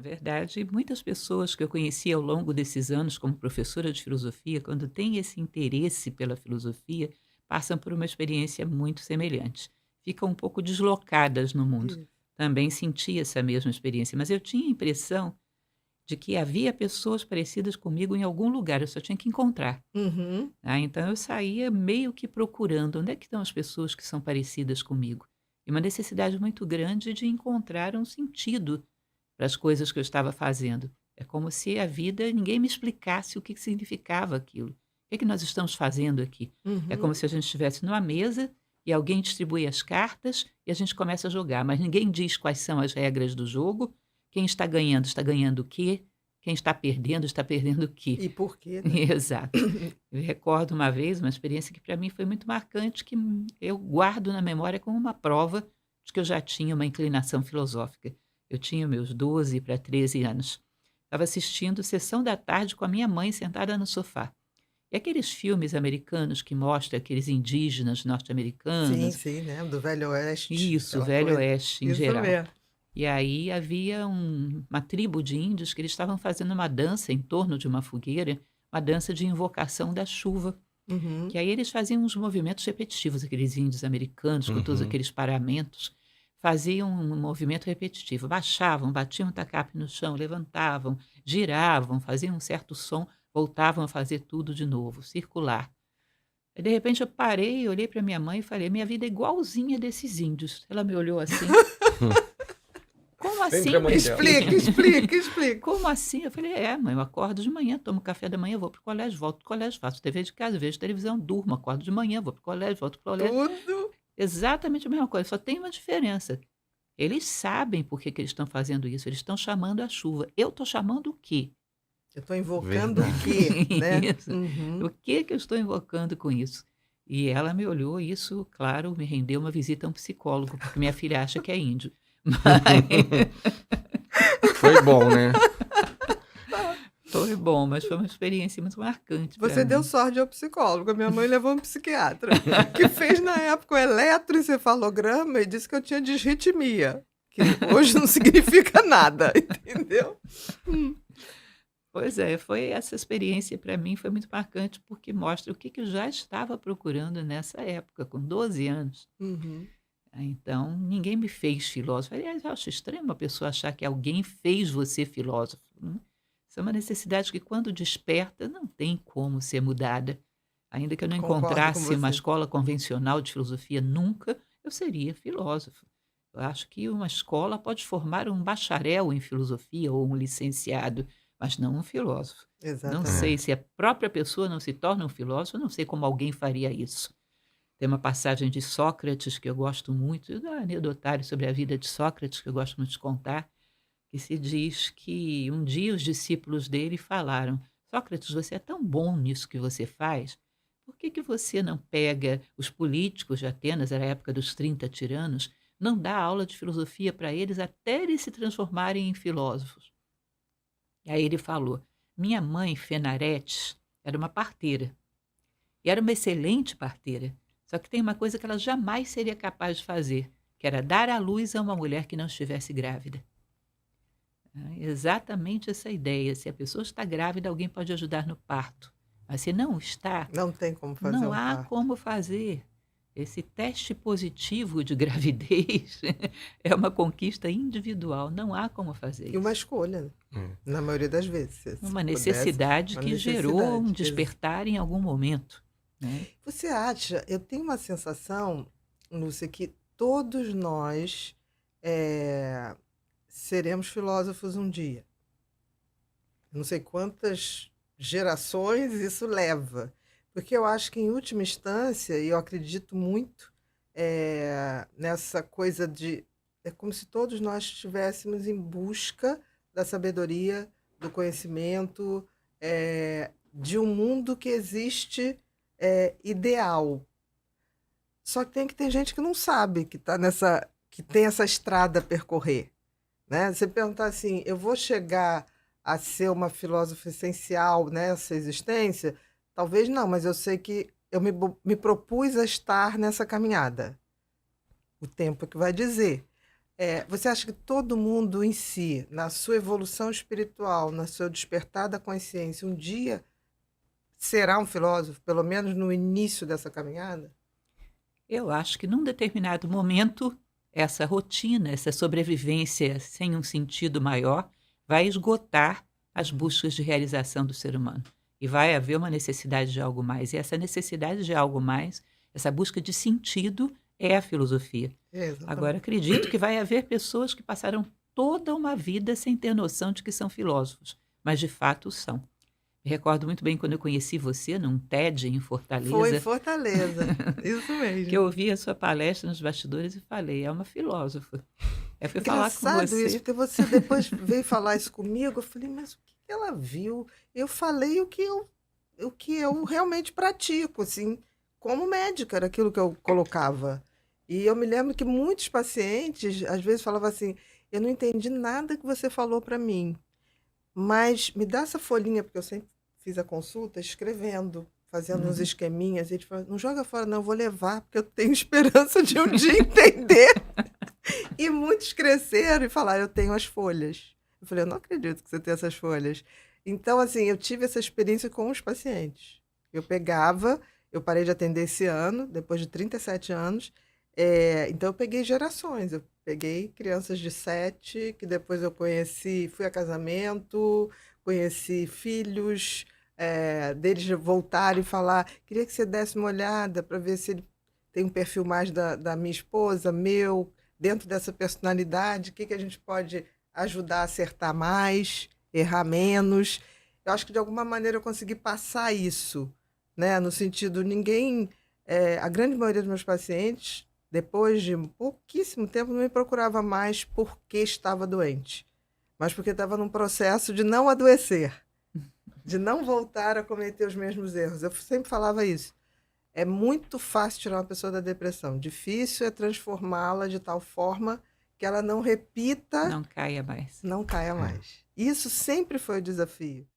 Na verdade, muitas pessoas que eu conheci ao longo desses anos como professora de filosofia, quando têm esse interesse pela filosofia, passam por uma experiência muito semelhante. Ficam um pouco deslocadas no mundo. Isso. Também senti essa mesma experiência, mas eu tinha a impressão de que havia pessoas parecidas comigo em algum lugar, eu só tinha que encontrar. Uhum. Então eu saía meio que procurando onde é que estão as pessoas que são parecidas comigo. E uma necessidade muito grande de encontrar um sentido para as coisas que eu estava fazendo. É como se a vida ninguém me explicasse o que significava aquilo. O que é que nós estamos fazendo aqui? É como Uhum. se a gente estivesse numa mesa e alguém distribui as cartas e a gente começa a jogar, mas ninguém diz quais são as regras do jogo, quem está ganhando o quê, quem está perdendo o quê. E por quê, né? Exato. Eu recordo uma vez uma experiência que para mim foi muito marcante, que eu guardo na memória como uma prova de que eu já tinha uma inclinação filosófica. Eu tinha meus 12 para 13 anos. Estava assistindo Sessão da Tarde com a minha mãe sentada no sofá. E aqueles filmes americanos que mostram aqueles indígenas Sim, norte-americanos, sim, né? Do Velho Oeste, isso, aquela Velho coisa. Oeste em Isso geral. mesmo. E aí havia uma tribo de índios que eles estavam fazendo uma dança em torno de uma fogueira, uma dança de invocação da chuva. Uhum. Que aí eles faziam uns movimentos repetitivos, aqueles índios americanos com todos Uhum. aqueles paramentos, faziam um movimento repetitivo, baixavam, batiam o tacape no chão, levantavam, giravam, faziam um certo som, voltavam a fazer tudo de novo, circular. Aí, de repente, eu parei, olhei para minha mãe e falei: "Minha vida é igualzinha desses índios". Ela me olhou assim: "Como Sempre a assim, mãe minha dela. filha?" Explique, explique, explique. "Como assim?" Eu falei: "É, mãe, eu acordo de manhã, tomo café da manhã, vou para o colégio, volto do colégio, faço TV de casa, vejo televisão, durmo, acordo de manhã, vou para o colégio, volto para o colégio". Tudo. Exatamente a mesma coisa, só tem uma diferença. Eles sabem por que que eles estão fazendo isso, eles estão chamando a chuva. Eu estou chamando o quê? Eu estou invocando o Verdade. quê, né? Isso. Uhum. O que que eu estou invocando com isso? E ela me olhou, e isso, claro, me rendeu uma visita a um psicólogo, porque minha filha acha que é índio. Foi bom, né? Foi bom, mas foi uma experiência muito marcante para Você deu mim. sorte ao psicólogo. A minha mãe levou um psiquiatra, que fez na época o eletroencefalograma e disse que eu tinha disritmia, que hoje não significa nada, entendeu? Hum. Pois é, foi essa experiência para mim foi muito marcante, porque mostra o que que eu já estava procurando nessa época, com 12 anos. Uhum. Então, ninguém me fez filósofo. Aliás, eu acho estranho uma pessoa achar que alguém fez você filósofo, né. Isso é uma necessidade que, quando desperta, não tem como ser mudada. Ainda que eu não Concordo com encontrasse uma você. escola convencional de filosofia nunca, eu seria filósofo. Eu acho que uma escola pode formar um bacharel em filosofia ou um licenciado, mas não um filósofo. Não É. sei Exatamente. se a própria pessoa não se torna um filósofo, eu não sei como alguém faria isso. Tem uma passagem de Sócrates que eu gosto muito, e do anedotário sobre a vida de Sócrates, que eu gosto muito de contar, que se diz que um dia os discípulos dele falaram: "Sócrates, você é tão bom nisso que você faz, por que que você não pega os políticos de Atenas, era a época dos 30 tiranos, não dá aula de filosofia para eles até eles se transformarem em filósofos?" E aí ele falou: "Minha mãe, Fenaretes, era uma parteira. E era uma excelente parteira. Só que tem uma coisa que ela jamais seria capaz de fazer, que era dar à luz a uma mulher que não estivesse grávida. Exatamente essa ideia. Se a pessoa está grávida, alguém pode ajudar no parto. Mas se não está, Não tem como fazer não um há parto. como fazer. Esse teste positivo de gravidez é uma conquista individual. Não há como fazer E uma isso. escolha, né, É. na maioria das vezes, se Uma pudesse, necessidade uma que gerou um necessidade. despertar em algum momento, né? Você acha, eu tenho uma sensação, Lúcia, que todos nós, eh, seremos filósofos um dia. Não sei quantas gerações isso leva, porque eu acho que, em última instância, e eu acredito muito, nessa coisa de é como se todos nós estivéssemos em busca da sabedoria, do conhecimento, de um mundo que existe, ideal. Só que tem gente que não sabe que tá nessa que tem essa estrada a percorrer, né. Você perguntar assim: "Eu vou chegar a ser uma filósofa essencial nessa existência?" Talvez não, mas eu sei que eu me propus a estar nessa caminhada. O tempo é que vai dizer. Você acha que todo mundo em si, na sua evolução espiritual, no seu despertar da consciência, um dia será um filósofo, pelo menos no início dessa caminhada? Eu acho que num determinado momento, essa rotina, essa sobrevivência sem um sentido maior, vai esgotar as buscas de realização do ser humano. E vai haver uma necessidade de algo mais. E essa necessidade de algo mais, essa busca de sentido, é a filosofia. Agora, Exatamente. acredito que vai haver pessoas que passaram toda uma vida sem ter noção de que são filósofos, mas de fato são. Me recordo muito bem quando eu conheci você num TED em Foi em Fortaleza, Fortaleza, isso que eu mesmo. ouvi a sua palestra nos bastidores e falei, é uma filósofa. Eu fui falar com Engraçado isso, você. porque você depois veio falar isso comigo, eu falei, mas o que que ela viu? Eu falei o que eu realmente pratico, assim, como médica, era aquilo que eu colocava. E eu me lembro que muitos pacientes, às vezes, falavam assim, eu não entendi nada que você falou para mim, mas me dá essa folhinha, porque eu sempre fiz a consulta escrevendo, fazendo uns Uhum. esqueminhas, e ele falou, não joga fora não, eu vou levar, porque eu tenho esperança de um dia entender. E muitos cresceram e falaram, eu tenho as folhas. Eu falei, eu não acredito que você tem essas folhas. Então, assim, eu tive essa experiência com os pacientes. Eu parei de atender esse ano, depois de 37 anos. Então, eu peguei gerações. Eu peguei crianças de 7, que depois eu conheci, fui a casamento, conheci filhos, deles voltarem e falar, queria que você desse uma olhada para ver se ele tem um perfil mais da minha esposa, meu, dentro dessa personalidade, o que a gente pode ajudar a acertar mais, errar menos. Eu acho que de alguma maneira eu consegui passar isso, né? No sentido, a grande maioria dos meus pacientes, depois de pouquíssimo tempo, não me procurava mais porque estava doente, mas porque estava num processo de não adoecer, de não voltar a cometer os mesmos erros. Eu sempre falava isso. É muito fácil tirar uma pessoa da depressão. Difícil é transformá-la de tal forma que ela não repita, Não caia mais. não caia É. mais. Isso sempre foi o desafio.